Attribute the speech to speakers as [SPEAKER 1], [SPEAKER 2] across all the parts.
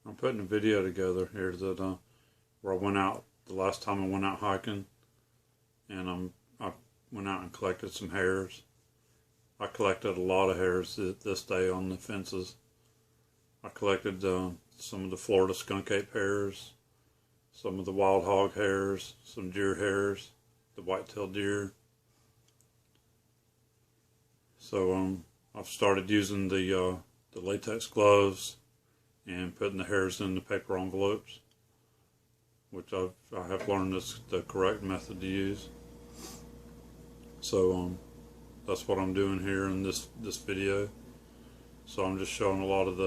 [SPEAKER 1] I'm putting a video together here that where I went out the last time I went out hiking, and I went out and collected some hairs. I collected a lot of hairs this day on the fences. I collected some of the Florida skunk ape hairs, some of the wild hog hairs, some deer hairs, the whitetail deer. So I've started using the latex gloves and putting the hairs in the paper envelopes, which I have learned is the correct method to use. So that's what I'm doing here in this video. So I'm just showing a lot of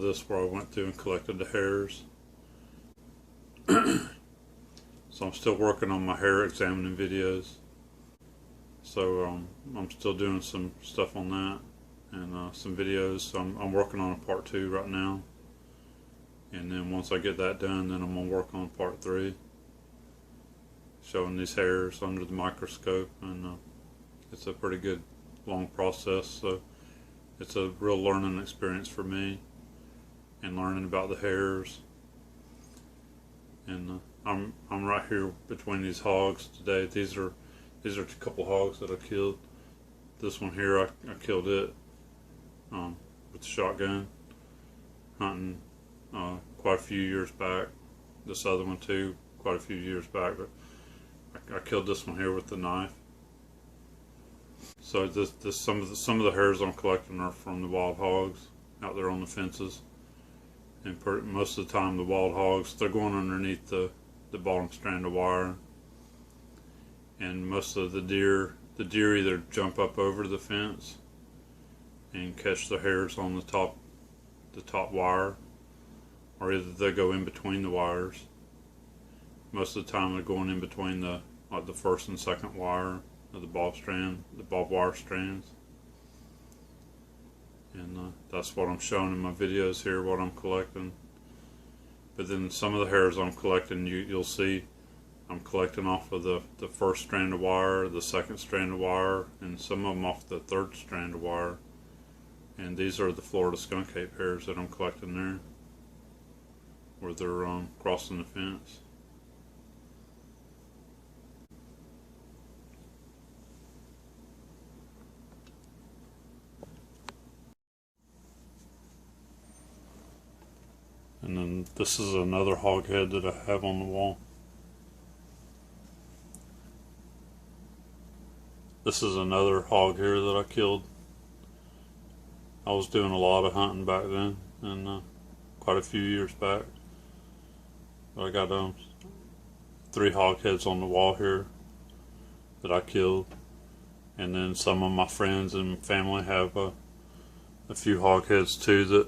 [SPEAKER 1] this where I went through and collected the hairs. So I'm still working on my hair examining videos. So I'm still doing some stuff on that and some videos. So I'm working on a part 2 right now. And then once I get that done, then I'm going to work on part 3. Showing these hairs under the microscope. And it's a pretty good long process. So it's a real learning experience for me. And learning about the hairs. And I'm right here between these hogs today. These are a couple hogs that I killed. This one here, I killed it with a shotgun, hunting quite a few years back. This other one too, quite a few years back. But I killed this one here with the knife. So some of the hairs I'm collecting are from the wild hogs out there on the fences. And most of the time, the wild hogs, they're going underneath the bottom strand of wire. And most of the deer either jump up over the fence and catch the hairs on the top wire, or either they go in between the wires. Most of the time, they're going in between the first and second wire of the bob wire strands. And that's what I'm showing in my videos here, what I'm collecting. But then some of the hairs I'm collecting, you'll see I'm collecting off of the first strand of wire, the second strand of wire, and some of them off the third strand of wire. And these are the Florida skunk ape hairs that I'm collecting there, where they're crossing the fence. And then this is another hog head that I have on the wall. This is another hog here that I killed. I was doing a lot of hunting back then, and quite a few years back. But I got 3 hog heads on the wall here that I killed. And then some of my friends and family have a few hog heads too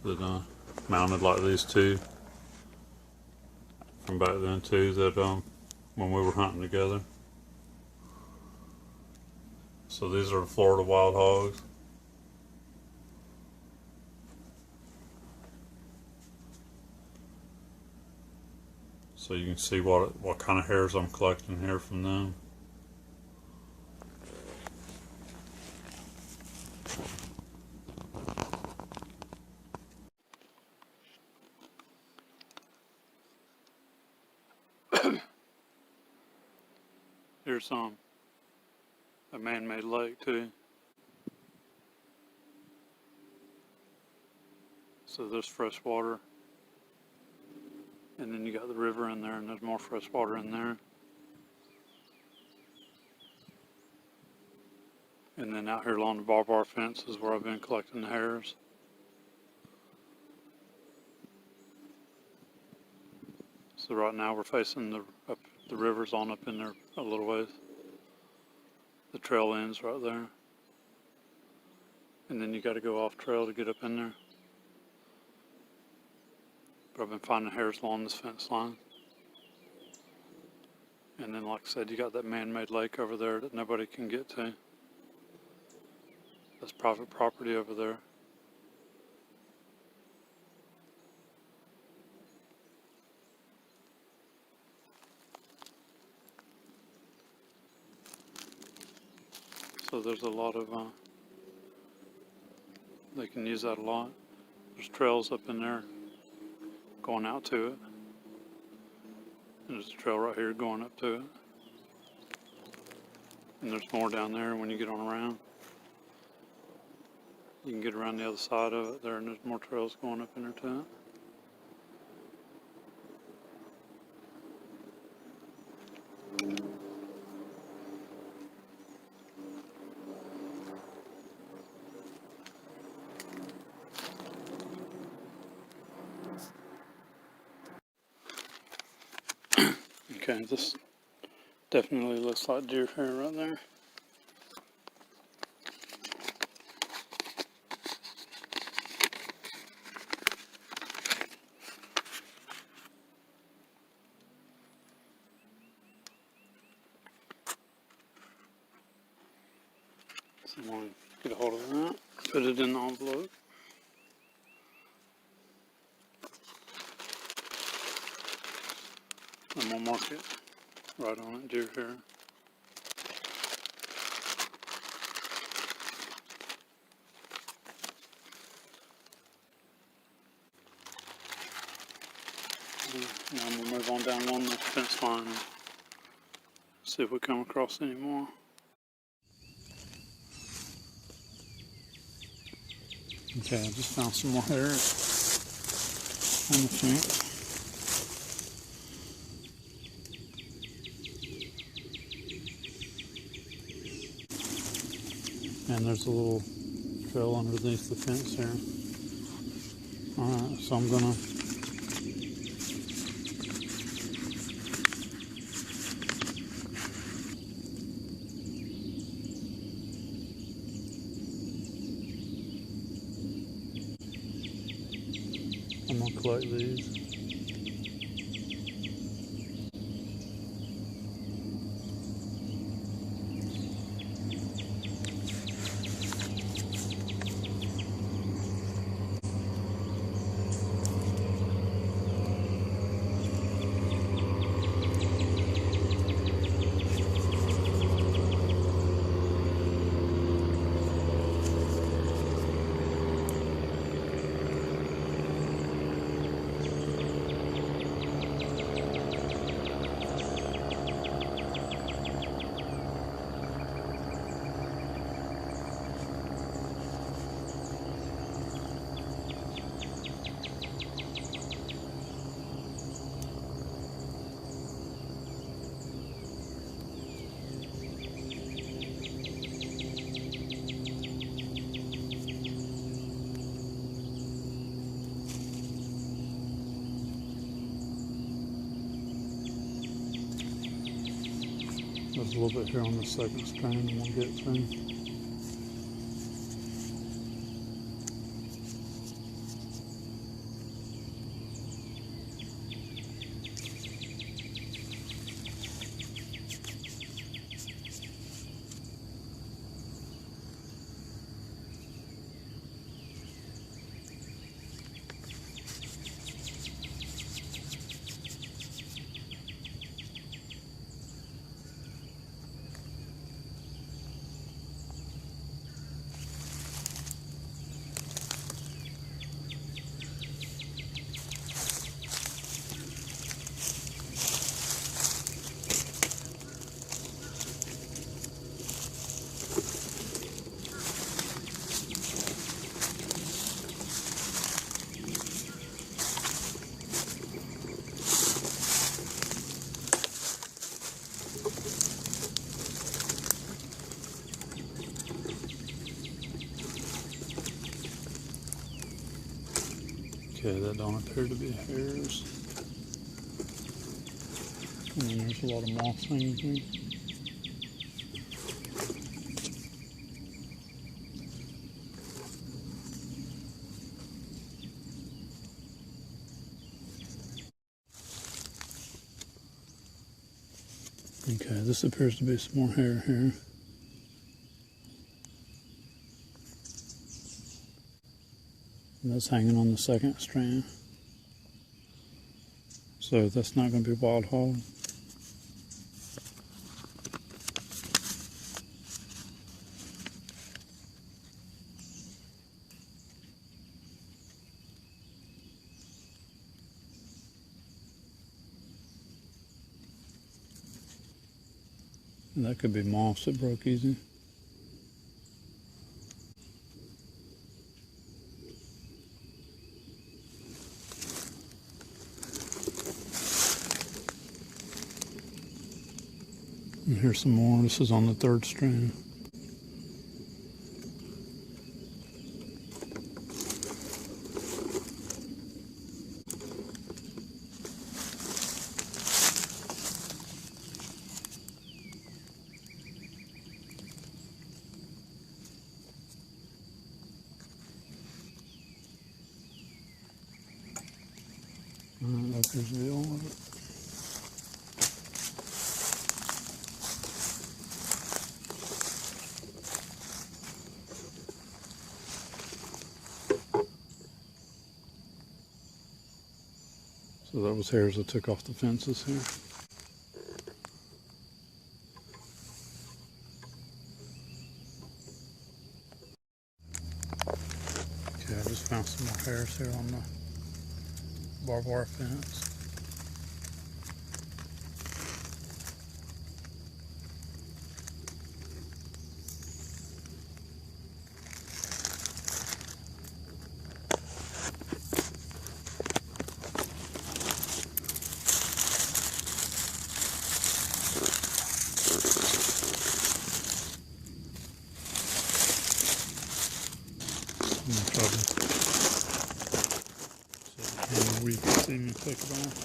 [SPEAKER 1] that mounted like these two from back then too, that when we were hunting together. So these are the Florida wild hogs. So you can see what kind of hairs I'm collecting here from them. Here's a man-made lake too. So there's fresh water, and then you got the river in there, and there's more fresh water in there. And then out here along the barbed wire fence is where I've been collecting the hairs. So right now we're facing the river's on up in there a little ways. The trail ends right there. And then you got to go off trail to get up in there. But I've been finding hairs along this fence line. And then, like I said, you got that man-made lake over there that nobody can get to. That's private property over there. So there's a lot of, they can use that a lot. There's trails up in there going out to it. And there's a trail right here going up to it. And there's more down there when you get on around. You can get around the other side of it there, and there's more trails going up in there to it. Okay, this definitely looks like deer hair right there. Someone get a hold of that, put it in the envelope. I'm gonna mark it right on it, deer hair. Now I'm gonna move on down along the fence line and see if we come across any more. Okay, I just found some more hair on the fence. And there's a little trail underneath the fence here. Alright, so I'm gonna collect these. There's a little bit here on the second strand and we'll get through. Okay, that don't appear to be hairs. And then there's a lot of moss hanging here. Okay, this appears to be some more hair here. And that's hanging on the second strand. So that's not going to be wild hog. That could be moss that broke easy. And here's some more. This is on the 3rd strand. That appears to be all of it. So that was hairs I took off the fences here. Okay, I just found some more hairs here on the barbed wire fence. I'm gonna try to see where you can see me take it off.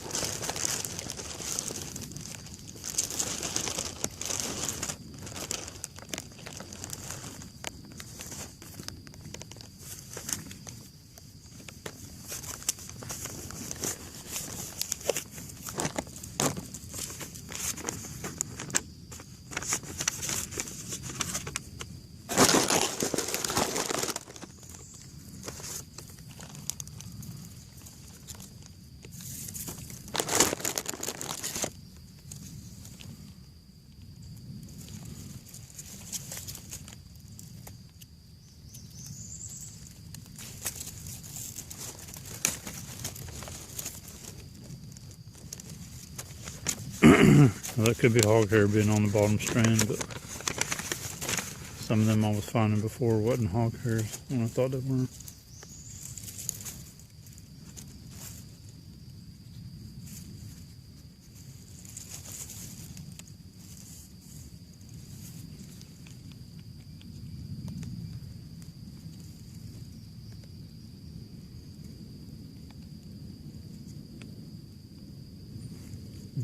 [SPEAKER 1] Well, that could be hog hair being on the bottom strand, but some of them I was finding before wasn't hog hairs when I thought they were.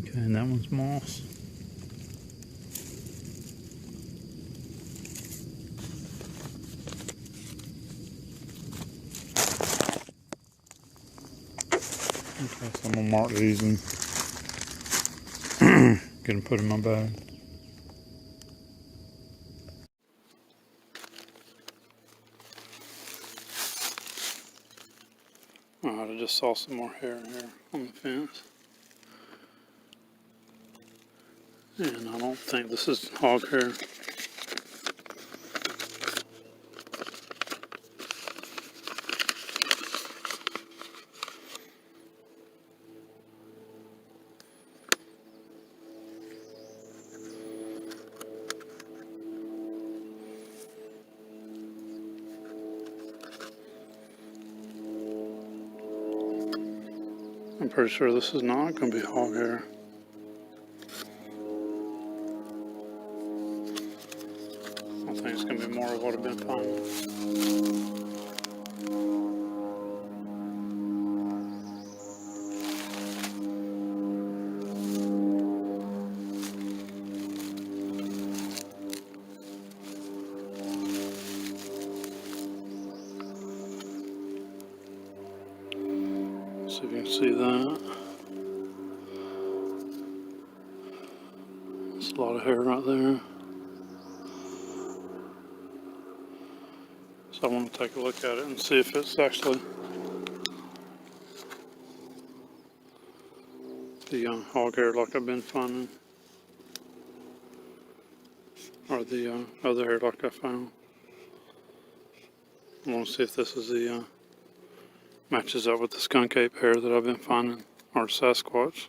[SPEAKER 1] Okay, and that one's moss. Okay, so I'm gonna mark these and get them put in my bag. Alright, I just saw some more hair here on the fence. And I don't think this is hog hair. I'm pretty sure this is not going to be hog hair. I think it's going to be more of what I've been finding. See if you can see that. There's a lot of hair right there. So I want to take a look at it and see if it's actually the hog hair like I've been finding, or the other hair like I found. I want to see if this is the matches up with the skunk ape hair that I've been finding, or Sasquatch.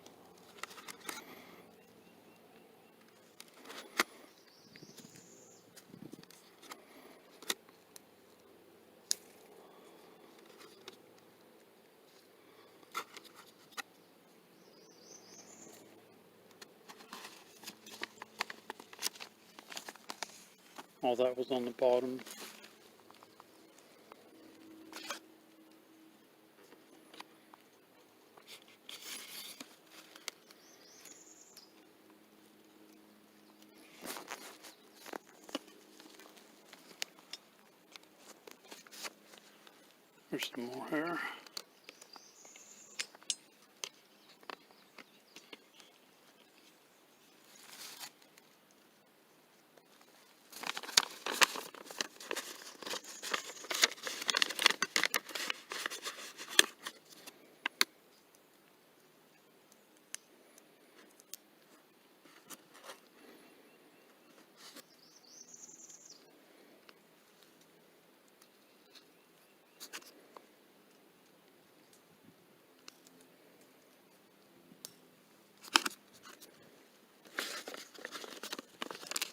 [SPEAKER 1] All that was on the bottom. There's some more hair.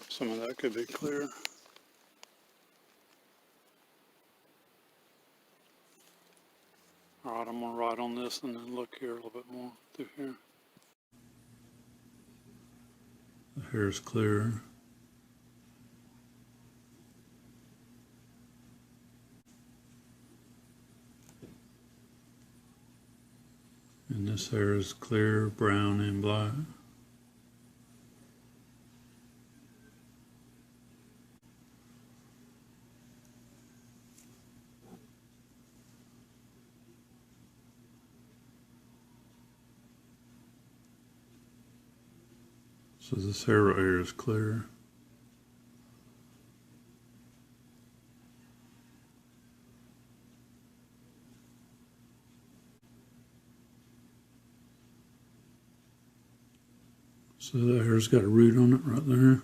[SPEAKER 1] Some of that could be clear. Alright, I'm going to write on this and then look here a little bit more through here. The hair is clear. And this hair is clear, brown, and black. So this hair right here is clear. So that hair's got a root on it right there.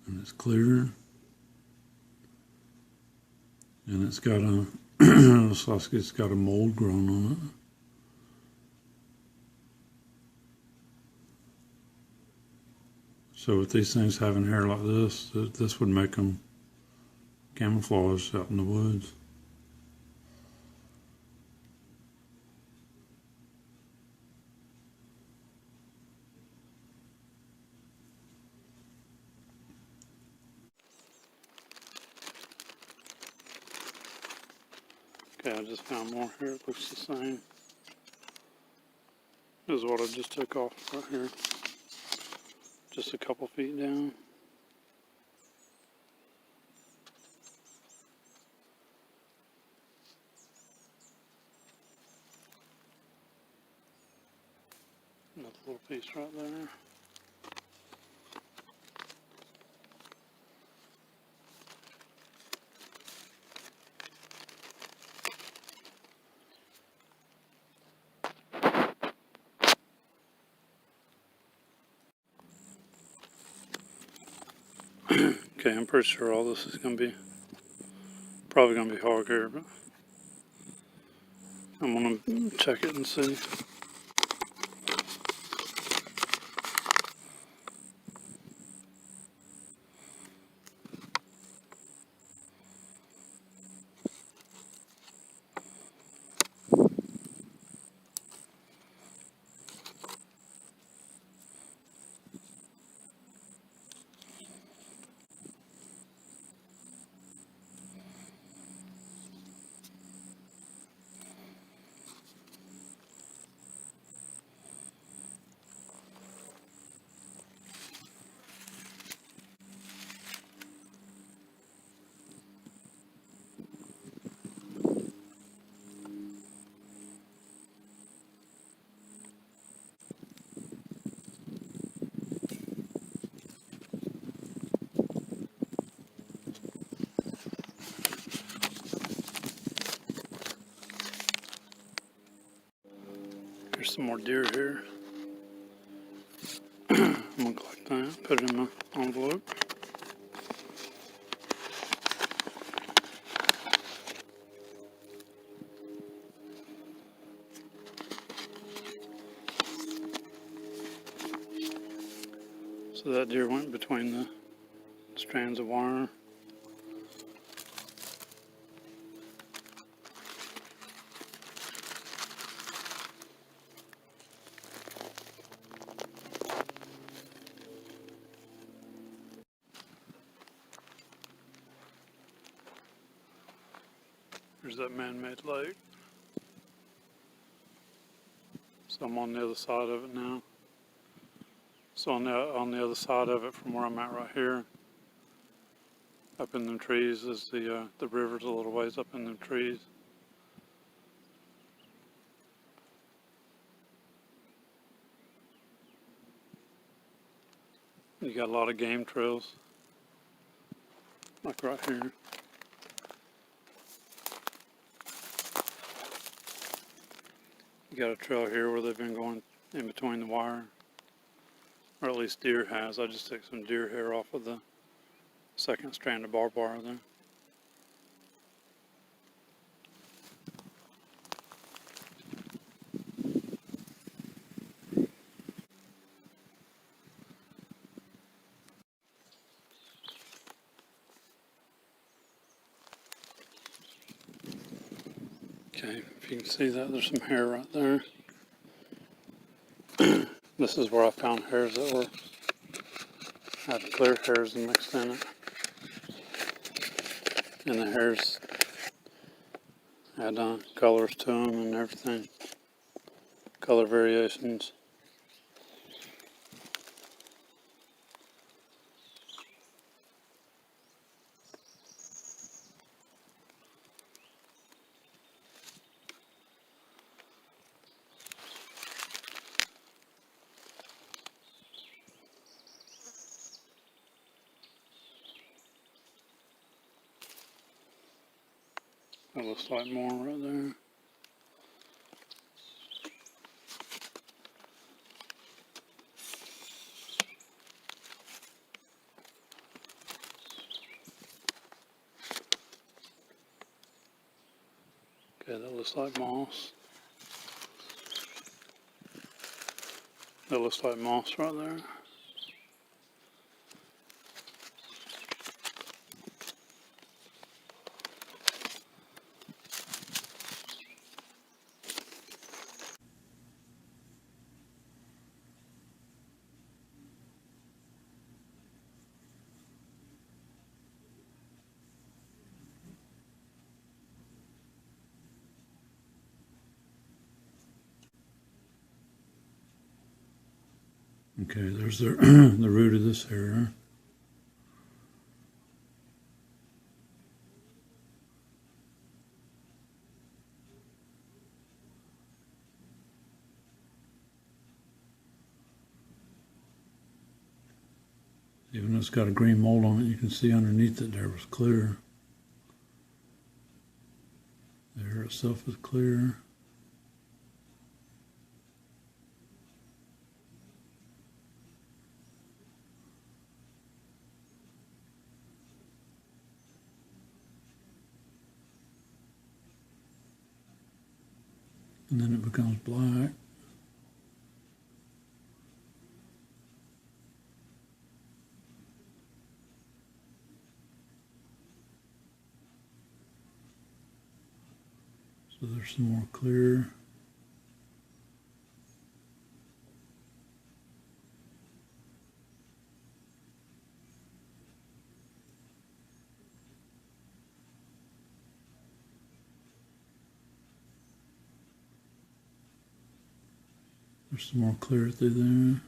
[SPEAKER 1] And it's clear. And it's got a, Saskey's got a mold grown on it. So with these things having hair like this, this would make them camouflage out in the woods. Okay, I just found more here. It looks the same. This is what I just took off right here. Just a couple feet down. Another little piece right there. Okay, I'm pretty sure all this is going to be, probably going to be hog hair, but I'm going to check it and see. There's some more deer here. I'm going to collect that, put it in my envelope. So that deer went between the strands of wire. Here's that man-made lake. So I'm on the other side of it now. So on the other side of it from where I'm at right here, up in them trees is the river's a little ways up in them trees. You got a lot of game trails, like right here. You got a trail here where they've been going in between the wire, or at least deer has. I just took some deer hair off of the second strand of barbed wire there. Okay, if you can see that, there's some hair right there. This is where I found hairs that had clear hairs mixed in it. And the hairs had colors to them and everything. Color variations. That looks like more right there. Okay, that looks like moss. That looks like moss right there. Okay, there's the, the root of this hair. Even though it's got a green mold on it, you can see underneath it there was clear. The hair itself is clear. And then it becomes black. So there's some more clear. There's some more clear through there.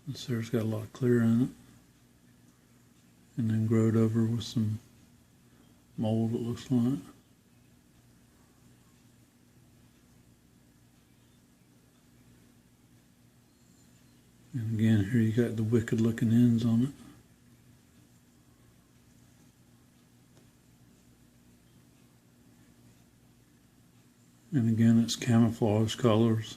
[SPEAKER 1] This hair's got a lot of clear in it. And then growed over with some mold, it looks like. And again, here you got the wicked looking ends on it. And again, it's camouflage colors.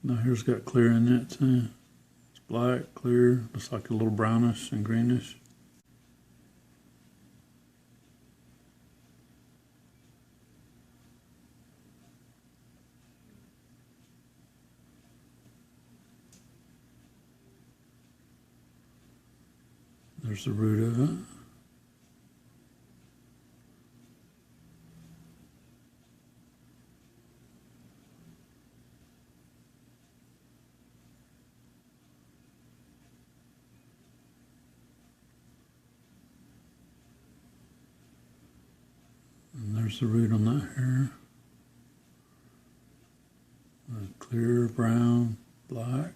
[SPEAKER 1] Now here's got clear in it too. It's black, clear, looks like a little brownish and greenish. There's the root of it. And there's the root on that hair. Clear, brown, black.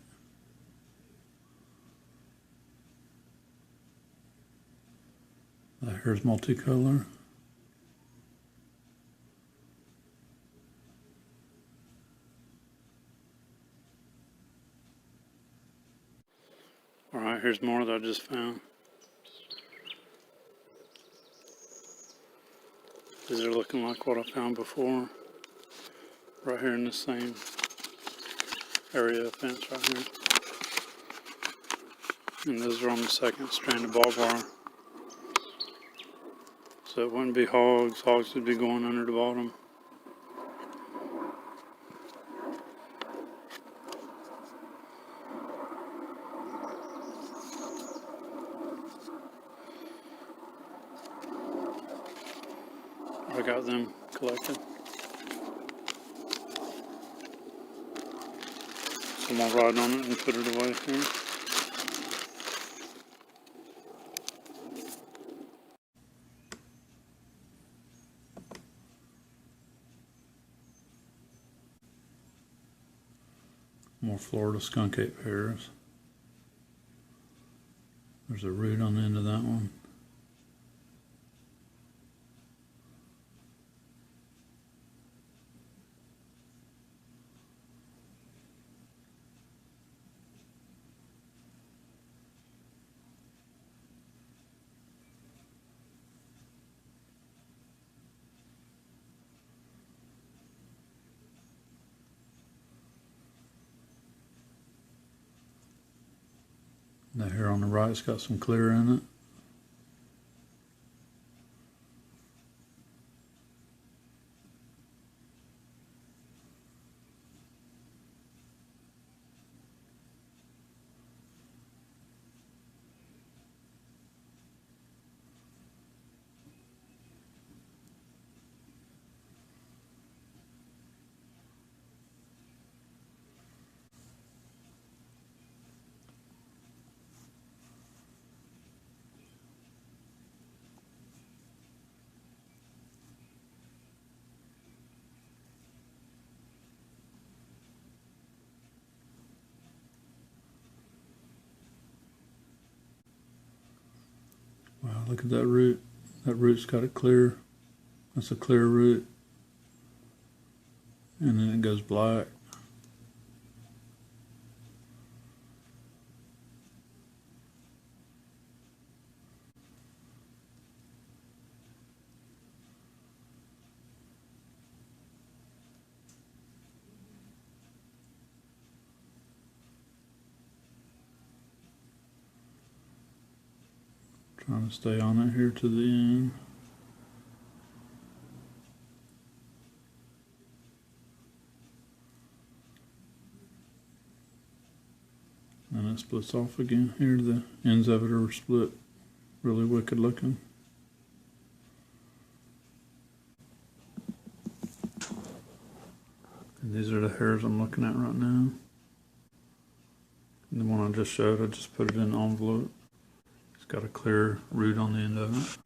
[SPEAKER 1] That hair's multicolor. Alright, here's more that I just found. These are looking like what I found before. Right here in the same area of fence right here. And those are on the second strand of barbed wire. So it wouldn't be hogs. Hogs would be going under the bottom. I got them collected. So I'm gonna ride on it and put it away here. More Florida skunk ape hairs. There's a root on the end of that one. The hair on the right's got some clear in it. Wow, look at that root. That root's got it clear. That's a clear root. And then it goes black. Trying to stay on it here to the end. And it splits off again. Here the ends of it are split. Really wicked looking. And these are the hairs I'm looking at right now. And the one I just showed, I just put it in an envelope. Got a clear root on the end of it.